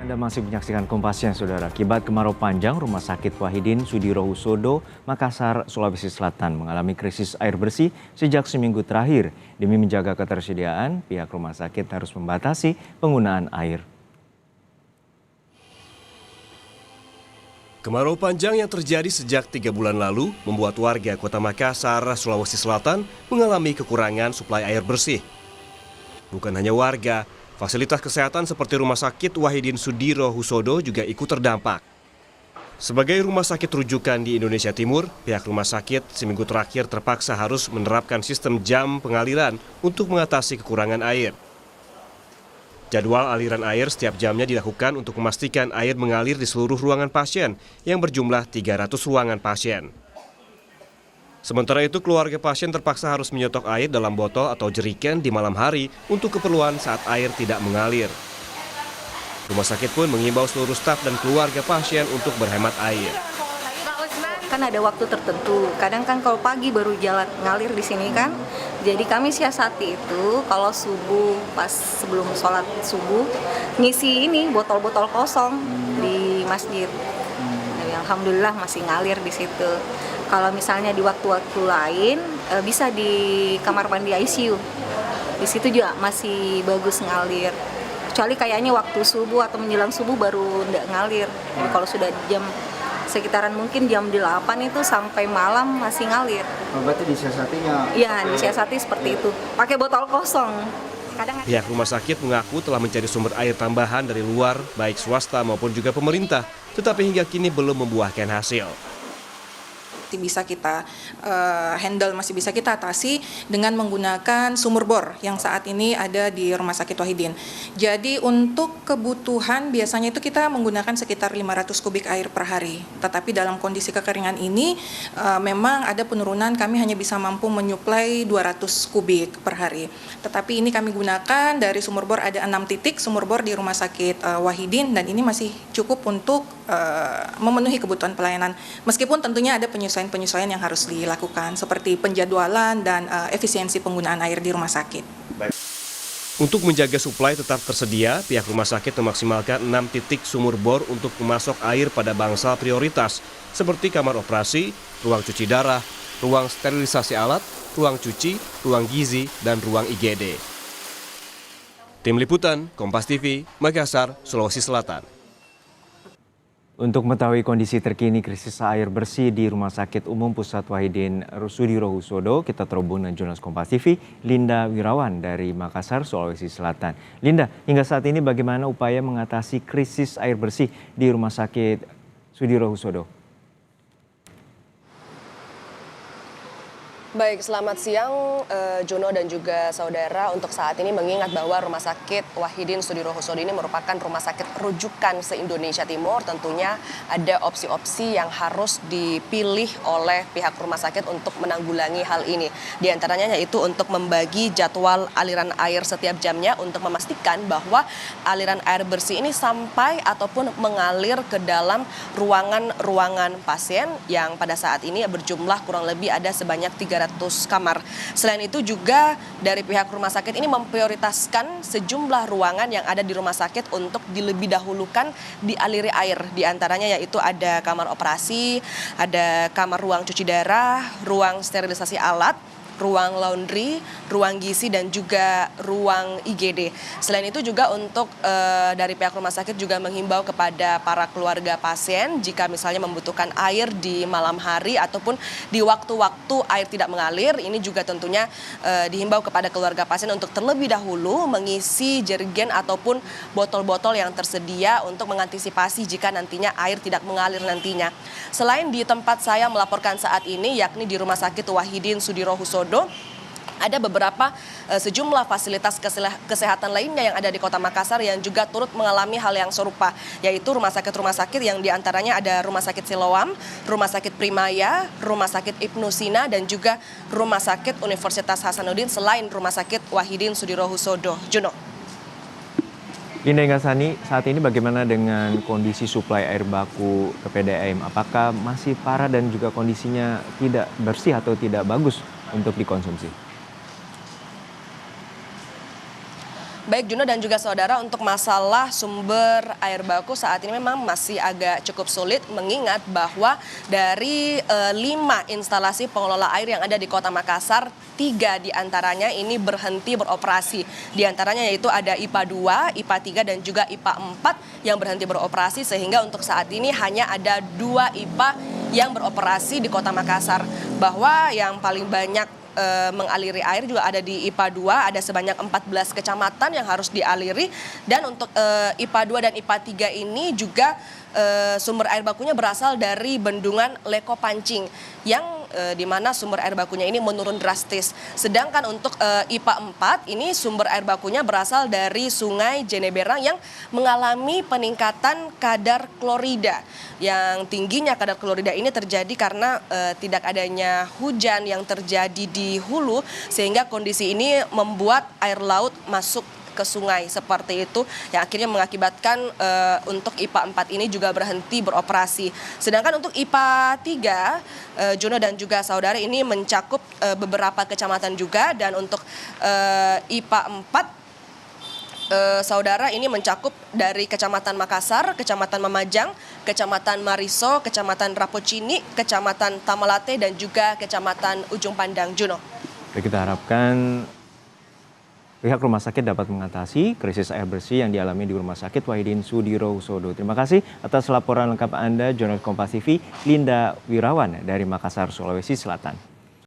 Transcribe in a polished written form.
Anda masih menyaksikan Kompas Siang, Saudara. Akibat kemarau panjang, Rumah Sakit Wahidin Sudirohusodo, Makassar, Sulawesi Selatan mengalami krisis air bersih sejak seminggu terakhir. Demi menjaga ketersediaan, pihak rumah sakit harus membatasi penggunaan air. Kemarau panjang yang terjadi sejak 3 bulan lalu membuat warga Kota Makassar, Sulawesi Selatan mengalami kekurangan suplai air bersih. Bukan hanya warga, fasilitas kesehatan seperti Rumah Sakit Wahidin Sudirohusodo juga ikut terdampak. Sebagai rumah sakit rujukan di Indonesia Timur, pihak rumah sakit seminggu terakhir terpaksa harus menerapkan sistem jam pengaliran untuk mengatasi kekurangan air. Jadwal aliran air setiap jamnya dilakukan untuk memastikan air mengalir di seluruh ruangan pasien yang berjumlah 300 ruangan pasien. Sementara itu, keluarga pasien terpaksa harus menyetok air dalam botol atau jerigen di malam hari untuk keperluan saat air tidak mengalir. Rumah sakit pun mengimbau seluruh staf dan keluarga pasien untuk berhemat air. Kan ada waktu tertentu, kadang kan kalau pagi baru jalan ngalir di sini kan, jadi kami siasati itu kalau subuh pas sebelum sholat subuh ngisi ini botol-botol kosong di masjid. Alhamdulillah masih ngalir di situ. Kalau misalnya di waktu-waktu lain bisa di kamar mandi ICU, di situ juga masih bagus ngalir. Kecuali kayaknya waktu subuh atau menjelang subuh baru nggak ngalir. Jadi kalau sudah jam sekitaran mungkin jam 8 itu sampai malam masih ngalir. Oh, berarti disiasatinya? Iya, disiasati seperti itu. Pakai botol kosong. Pihak rumah sakit mengaku telah mencari sumber air tambahan dari luar, baik swasta maupun juga pemerintah, tetapi hingga kini belum membuahkan hasil. Bisa kita handle, masih bisa kita atasi dengan menggunakan sumur bor yang saat ini ada di Rumah Sakit Wahidin. Jadi untuk kebutuhan biasanya itu kita menggunakan sekitar 500 kubik air per hari. Tetapi dalam kondisi kekeringan ini memang ada penurunan, kami hanya bisa mampu menyuplai 200 kubik per hari. Tetapi ini kami gunakan dari sumur bor, ada 6 titik sumur bor di Rumah Sakit Wahidin, dan ini masih cukup untuk memenuhi kebutuhan pelayanan. Meskipun tentunya ada penyesuaian yang harus dilakukan seperti penjadwalan dan efisiensi penggunaan air di rumah sakit. Untuk menjaga suplai tetap tersedia, pihak rumah sakit memaksimalkan 6 titik sumur bor untuk memasok air pada bangsal prioritas seperti kamar operasi, ruang cuci darah, ruang sterilisasi alat, ruang cuci, ruang gizi, dan ruang IGD. Tim Liputan, Kompas TV, Makassar, Sulawesi Selatan. Untuk mengetahui kondisi terkini krisis air bersih di Rumah Sakit Umum Pusat Wahidin Sudirohusodo, kita terhubung dengan jurnalis Kompas TV, Linda Wirawan dari Makassar, Sulawesi Selatan. Linda, hingga saat ini bagaimana upaya mengatasi krisis air bersih di Rumah Sakit Sudirohusodo? Baik, selamat siang Jono dan juga saudara. Untuk saat ini mengingat bahwa Rumah Sakit Wahidin Sudirohusodo ini merupakan rumah sakit rujukan se-Indonesia Timur. Tentunya ada opsi-opsi yang harus dipilih oleh pihak rumah sakit untuk menanggulangi hal ini. Di antaranya yaitu untuk membagi jadwal aliran air setiap jamnya untuk memastikan bahwa aliran air bersih ini sampai ataupun mengalir ke dalam ruangan-ruangan pasien yang pada saat ini berjumlah kurang lebih ada sebanyak 300 kamar. Selain itu juga dari pihak rumah sakit ini memprioritaskan sejumlah ruangan yang ada di rumah sakit untuk dilebih dahulukan dialiri air. Di antaranya yaitu ada kamar operasi, ada kamar ruang cuci darah, ruang sterilisasi alat, ruang laundry, ruang gizi, dan juga ruang IGD. Selain itu juga untuk dari pihak rumah sakit juga menghimbau kepada para keluarga pasien jika misalnya membutuhkan air di malam hari ataupun di waktu-waktu air tidak mengalir, ini juga tentunya dihimbau kepada keluarga pasien untuk terlebih dahulu mengisi jerigen ataupun botol-botol yang tersedia untuk mengantisipasi jika nantinya air tidak mengalir nantinya. Selain di tempat saya melaporkan saat ini, yakni di Rumah Sakit Wahidin Sudirohusodo, ada beberapa sejumlah fasilitas kesehatan lainnya yang ada di Kota Makassar yang juga turut mengalami hal yang serupa, yaitu rumah sakit yang diantaranya ada Rumah Sakit Siloam, Rumah Sakit Primaya, Rumah Sakit Ibnu Sina, dan juga Rumah Sakit Universitas Hasanuddin selain Rumah Sakit Wahidin Sudirohusodo. Juno. Linda, hingga saat ini bagaimana dengan kondisi suplai air baku ke PDAM? Apakah masih parah dan juga kondisinya tidak bersih atau tidak bagus untuk dikonsumsi? Baik Juno dan juga saudara, untuk masalah sumber air baku saat ini memang masih agak cukup sulit mengingat bahwa dari 5 instalasi pengelola air yang ada di Kota Makassar, 3 diantaranya ini berhenti beroperasi. Di antaranya yaitu ada IPA 2, IPA 3 dan juga IPA 4 yang berhenti beroperasi, sehingga untuk saat ini hanya ada 2 IPA yang beroperasi di Kota Makassar. Bahwa yang paling banyak mengaliri air juga ada di IPA 2, ada sebanyak 14 kecamatan yang harus dialiri, dan untuk IPA 2 dan IPA 3 ini juga sumber air bakunya berasal dari bendungan Leko Pancing yang di mana sumber air bakunya ini menurun drastis. Sedangkan untuk IPA 4 ini sumber air bakunya berasal dari Sungai Jeneberang yang mengalami peningkatan kadar klorida. Yang tingginya kadar klorida ini terjadi karena tidak adanya hujan yang terjadi di hulu, sehingga kondisi ini membuat air laut masuk ke sungai seperti itu, yang akhirnya mengakibatkan untuk IPA 4 ini juga berhenti beroperasi. Sedangkan untuk IPA 3, Juno dan juga saudara, ini mencakup beberapa kecamatan juga, dan untuk IPA 4 saudara ini mencakup dari Kecamatan Makassar, Kecamatan Mamajang, Kecamatan Mariso, Kecamatan Rapocini, Kecamatan Tamalate, dan juga Kecamatan Ujung Pandang. Juno. Kita harapkan pihak rumah sakit dapat mengatasi krisis air bersih yang dialami di Rumah Sakit Wahidin Sudirohusodo. Terima kasih atas laporan lengkap Anda, jurnalis Kompas TV, Linda Wirawan dari Makassar, Sulawesi Selatan.